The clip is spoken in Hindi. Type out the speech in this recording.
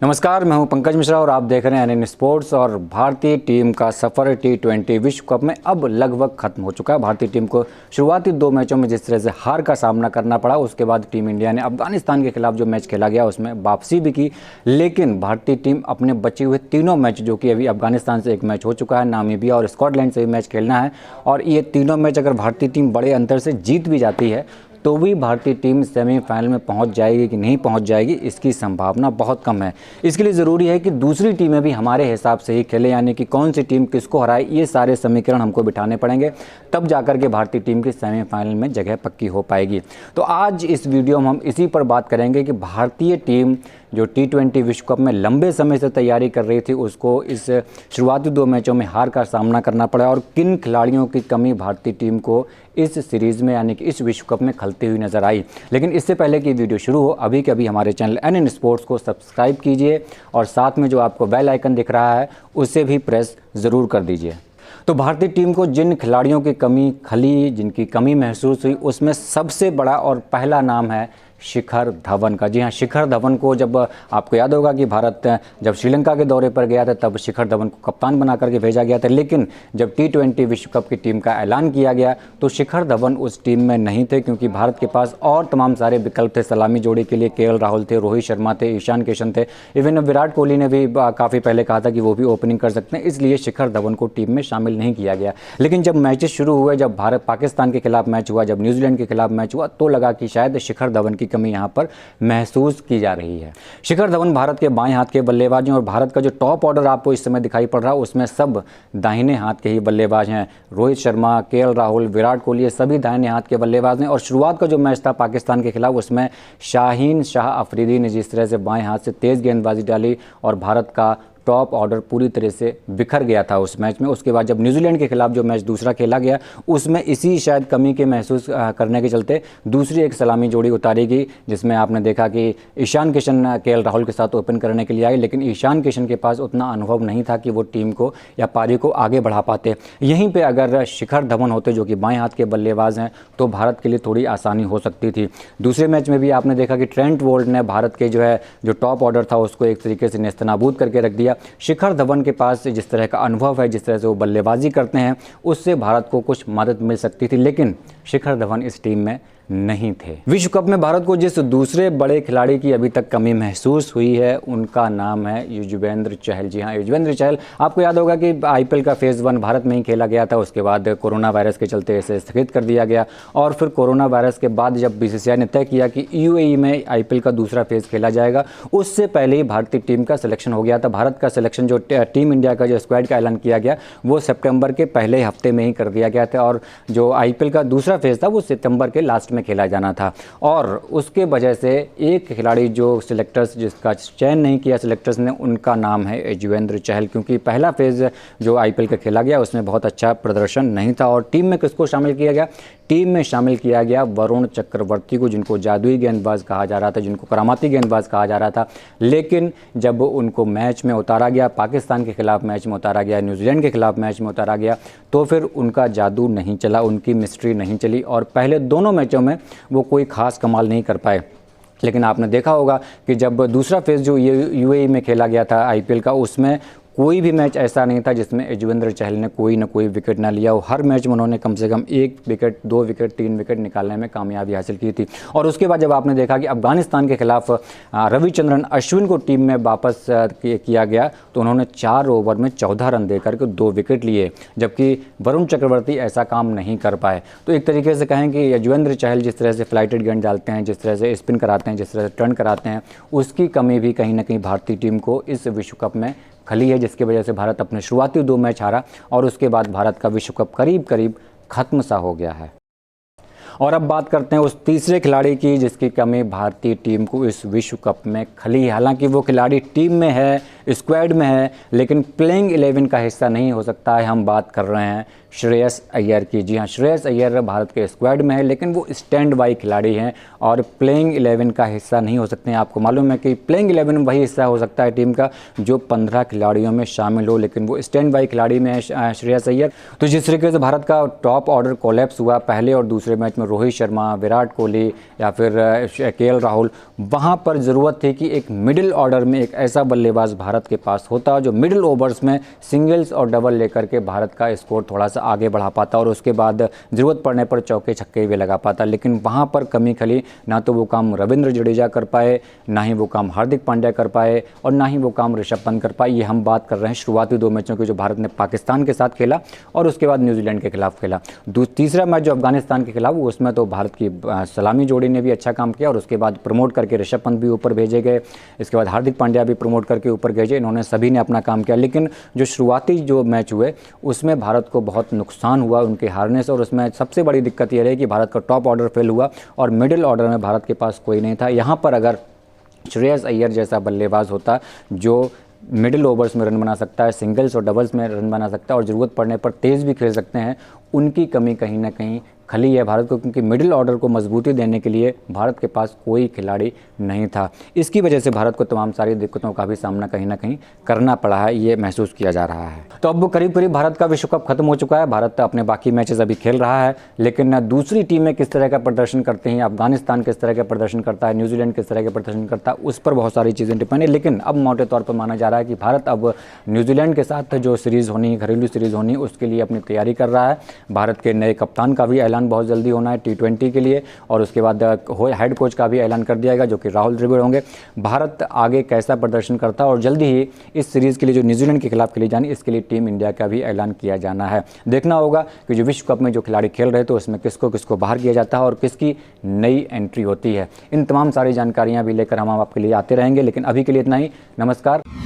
नमस्कार, मैं हूं पंकज मिश्रा और आप देख रहे हैं एनएन स्पोर्ट्स। और भारतीय टीम का सफ़र T20 विश्व कप में अब लगभग खत्म हो चुका है। भारतीय टीम को शुरुआती 2 मैचों में जिस तरह से हार का सामना करना पड़ा, उसके बाद टीम इंडिया ने अफगानिस्तान के खिलाफ जो मैच खेला गया उसमें वापसी भी की। लेकिन भारतीय टीम अपने बचे हुए तीनों मैच, जो कि अभी अफगानिस्तान से एक मैच हो चुका है, नामीबिया और स्कॉटलैंड से भी मैच खेलना है, और ये तीनों मैच अगर भारतीय टीम बड़े अंतर से जीत भी जाती है तो भी भारतीय टीम सेमीफाइनल में पहुंच जाएगी कि नहीं पहुंच जाएगी, इसकी संभावना बहुत कम है। इसके लिए ज़रूरी है कि दूसरी टीमें भी हमारे हिसाब से ही खेले, यानी कि कौन सी टीम किसको हराए, ये सारे समीकरण हमको बिठाने पड़ेंगे, तब जाकर के भारतीय टीम की सेमीफाइनल में जगह पक्की हो पाएगी। तो आज इस वीडियो में हम इसी पर बात करेंगे कि भारतीय टीम जो T20 विश्व कप में लंबे समय से तैयारी कर रही थी, उसको इस शुरुआती 2 मैचों में हार का सामना करना पड़ा, और किन खिलाड़ियों की कमी भारतीय टीम को इस सीरीज़ में यानी कि इस विश्व कप में खलती हुई नज़र आई। लेकिन इससे पहले कि वीडियो शुरू हो, अभी के अभी हमारे चैनल एनएन स्पोर्ट्स को सब्सक्राइब कीजिए और साथ में जो आपको बेल आइकन दिख रहा है उसे भी प्रेस ज़रूर कर दीजिए। तो भारतीय टीम को जिन खिलाड़ियों की कमी खली, जिनकी कमी महसूस हुई, उसमें सबसे बड़ा और पहला नाम है शिखर धवन का। जी हाँ, शिखर धवन को जब आपको याद होगा कि भारत जब श्रीलंका के दौरे पर गया था तब शिखर धवन को कप्तान बना करके भेजा गया था, लेकिन जब T20 विश्व कप की टीम का ऐलान किया गया तो शिखर धवन उस टीम में नहीं थे, क्योंकि भारत के पास और तमाम सारे विकल्प थे सलामी जोड़ी के लिए। KL राहुल थे, रोहित शर्मा थे, ईशान किशन थे, इवन विराट कोहली ने भी काफ़ी पहले कहा था कि वो भी ओपनिंग कर सकते हैं, इसलिए शिखर धवन को टीम में शामिल नहीं किया गया। लेकिन जब मैचेस शुरू हुए, जब भारत पाकिस्तान के खिलाफ मैच हुआ, जब न्यूजीलैंड के खिलाफ मैच हुआ, तो लगा कि शायद शिखर धवन की कमी यहाँ पर महसूस की जा रही है। शिखर धवन भारत के बाएं हाथ के बल्लेबाज हैं, और भारत का जो टॉप ऑर्डर आपको इस समय दिखाई पड़ रहा है उसमें सब दाहिने हाथ के ही बल्लेबाज हैं। रोहित शर्मा, KL राहुल, विराट कोहली, ये सभी दाहिने हाथ के बल्लेबाज हैं। और शुरुआत का जो मैच था पाकिस्तान के खिलाफ, उसमें शाहीन शाह अफरीदी ने जिस तरह से बाएं हाथ से तेज़ गेंदबाजी डाली और भारत का टॉप ऑर्डर पूरी तरह से बिखर गया था उस मैच में। उसके बाद जब न्यूजीलैंड के खिलाफ जो मैच दूसरा खेला गया, उसमें इसी शायद कमी के महसूस करने के चलते दूसरी एक सलामी जोड़ी उतारी गई, जिसमें आपने देखा कि ईशान किशन KL राहुल के साथ ओपन करने के लिए आए, लेकिन ईशान किशन के पास उतना अनुभव नहीं था कि वो टीम को या पारी को आगे बढ़ा पाते। यहीं पर अगर शिखर धवन होते, जो कि बाएँ हाथ के बल्लेबाज हैं, तो भारत के लिए थोड़ी आसानी हो सकती थी। दूसरे मैच में भी आपने देखा कि ट्रेंट बोल्ट ने भारत के जो टॉप ऑर्डर था उसको एक तरीके से नेस्तनाबूद करके रख दिया। शिखर धवन के पास जिस तरह का अनुभव है, जिस तरह से वो बल्लेबाजी करते हैं, उससे भारत को कुछ मदद मिल सकती थी, लेकिन शिखर धवन इस टीम में नहीं थे। विश्व कप में भारत को जिस दूसरे बड़े खिलाड़ी की अभी तक कमी महसूस हुई है, उनका नाम है युजवेंद्र चहल। जी हाँ, युजवेंद्र चहल, आपको याद होगा कि IPL का फेज़ 1 भारत में ही खेला गया था, उसके बाद कोरोना वायरस के चलते इसे स्थगित कर दिया गया, और फिर कोरोना वायरस के बाद जब BCCI ने तय किया कि UAE में IPL का दूसरा फेज़ खेला जाएगा, उससे पहले ही भारतीय टीम का सिलेक्शन हो गया था। भारत का सिलेक्शन, जो टीम इंडिया का जो स्क्वाड का ऐलान किया गया, वो सितंबर के पहले हफ्ते में ही कर दिया गया था, और जो IPL का दूसरा फेज़ था वो सितंबर के लास्ट में खेला जाना था। और उसके वजह से एक खिलाड़ी जो सिलेक्टर्स जिसका चयन नहीं किया सिलेक्टर्स ने, उनका नाम है युजवेंद्र चहल, क्योंकि पहला फेज़ जो IPL का खेला गया उसमें बहुत अच्छा प्रदर्शन नहीं था। और टीम में किसको शामिल किया गया? टीम में शामिल किया गया वरुण चक्रवर्ती को, जिनको जादुई गेंदबाज कहा जा रहा था, जिनको करामाती गेंदबाज कहा जा रहा था। लेकिन जब उनको मैच में उतारा गया, पाकिस्तान के खिलाफ मैच में उतारा गया, न्यूजीलैंड के खिलाफ मैच में उतारा गया, तो फिर उनका जादू नहीं चला, उनकी मिस्ट्री नहीं चली, और पहले दोनों मैचों में वो कोई ख़ास कमाल नहीं कर पाए। लेकिन आपने देखा होगा कि जब दूसरा फेज़ जो UAE में खेला गया था IPL का, उसमें कोई भी मैच ऐसा नहीं था जिसमें युजवेंद्र चहल ने कोई ना कोई विकेट ना लिया हो। हर मैच में उन्होंने कम से कम 1 विकेट, 2 विकेट, 3 विकेट निकालने में कामयाबी हासिल की थी। और उसके बाद जब आपने देखा कि अफगानिस्तान के खिलाफ रविचंद्रन अश्विन को टीम में वापस किया गया, तो उन्होंने 4 ओवर में 14 रन देकर के 2 विकेट लिए, जबकि वरुण चक्रवर्ती ऐसा काम नहीं कर पाए। तो एक तरीके से कहें कि युजवेंद्र चहल जिस तरह से फ्लाइटेड गेंद डालते हैं, जिस तरह से स्पिन कराते हैं, जिस तरह से टर्न कराते हैं, उसकी कमी भी कहीं ना कहीं भारतीय टीम को इस विश्व कप में खली है, जिसकी वजह से भारत अपने शुरुआती 2 मैच हारा, और उसके बाद भारत का विश्व कप करीब करीब खत्म सा हो गया है। और अब बात करते हैं उस तीसरे खिलाड़ी की जिसकी कमी भारतीय टीम को इस विश्व कप में खली है। हालांकि वो खिलाड़ी टीम में है स्क्वाड में है लेकिन प्लेइंग 11 का हिस्सा नहीं हो सकता है। हम बात कर रहे हैं श्रेयस अय्यर की। जी हाँ, श्रेयस अय्यर भारत के स्क्वाड में है लेकिन वो स्टैंड बाई खिलाड़ी हैं और प्लेइंग 11 का हिस्सा नहीं हो सकते हैं। आपको मालूम है कि प्लेइंग 11 में वही हिस्सा हो सकता है टीम का जो 15 खिलाड़ियों में शामिल हो, लेकिन वो स्टैंड बाई खिलाड़ी में है श्रेयस अय्यर। तो जिस तरीके से भारत का टॉप ऑर्डर कोलैप्स हुआ पहले और दूसरे मैच में, रोहित शर्मा, विराट कोहली या फिर केएल राहुल, वहाँ पर ज़रूरत थी कि एक मिडिल ऑर्डर में एक ऐसा बल्लेबाज भारत के पास होता जो मिडिल ओवर्स में सिंगल्स और डबल लेकर के भारत का स्कोर थोड़ा सा आगे बढ़ा पाता और उसके बाद ज़रूरत पड़ने पर चौके छक्के भी लगा पाता। लेकिन वहाँ पर कमी खली, ना तो वो काम रविंद्र जडेजा कर पाए, ना ही वो काम हार्दिक पांड्या कर पाए और ना ही वो काम ऋषभ पंत कर पाए। ये हम बात कर रहे हैं शुरुआती 2 मैचों की जो भारत ने पाकिस्तान के साथ खेला और उसके बाद न्यूजीलैंड के खिलाफ खेला। तीसरा मैच जो अफगानिस्तान के खिलाफ, उसमें तो भारत की सलामी जोड़ी ने भी अच्छा काम किया और उसके बाद प्रमोट करके ऋषभ पंत भी ऊपर भेजे गए, इसके बाद हार्दिक पांड्या भी प्रमोट करके ऊपर भेजे। इन्होंने सभी ने अपना काम किया। लेकिन जो शुरुआती जो मैच हुए उसमें भारत को बहुत नुकसान हुआ उनके हारने से और उसमें सबसे बड़ी दिक्कत यह रही कि भारत का टॉप ऑर्डर फेल हुआ और मिडिल ऑर्डर में भारत के पास कोई नहीं था। यहाँ पर अगर श्रेयस अय्यर जैसा बल्लेबाज होता जो मिडिल ओवर्स में रन बना सकता है, सिंगल्स और डबल्स में रन बना सकता है और ज़रूरत पड़ने पर तेज़ भी खेल सकते हैं, उनकी कमी कहीं ना कहीं खली है भारत को, क्योंकि मिडिल ऑर्डर को मजबूती देने के लिए भारत के पास कोई खिलाड़ी नहीं था। इसकी वजह से भारत को तमाम सारी दिक्कतों का भी सामना कहीं ना कहीं करना पड़ा है, ये महसूस किया जा रहा है। तो अब करीब करीब भारत का विश्व कप खत्म हो चुका है। भारत अपने बाकी मैचेस अभी खेल रहा है, लेकिन दूसरी टीमें किस तरह का प्रदर्शन करती हैं, अफगानिस्तान किस तरह का प्रदर्शन करता है, न्यूजीलैंड किस तरह का प्रदर्शन करता है, उस पर बहुत सारी चीज़ें डिपेंड है। लेकिन अब मोटे तौर पर माना जा रहा है कि भारत अब न्यूजीलैंड के साथ जो सीरीज़ होनी है, घरेलू सीरीज़ होनी है, उसके लिए अपनी तैयारी कर रहा है। भारत के नए कप्तान का भी ऐलान बहुत जल्दी होना है T20 के लिए और उसके बाद हेड कोच का भी ऐलान कर दिया गया जो कि राहुल द्रविड़ होंगे। भारत आगे कैसा प्रदर्शन करता है और जल्दी ही इस सीरीज़ के लिए जो न्यूजीलैंड के खिलाफ खेली जानी, इसके लिए टीम इंडिया का भी ऐलान किया जाना है। देखना होगा कि जो विश्व कप में जो खिलाड़ी खेल रहे थे उसमें किसको किसको बाहर किया जाता है और किसकी नई एंट्री होती है। इन तमाम सारी जानकारियाँ भी लेकर हम आपके लिए आते रहेंगे, लेकिन अभी के लिए इतना ही। नमस्कार।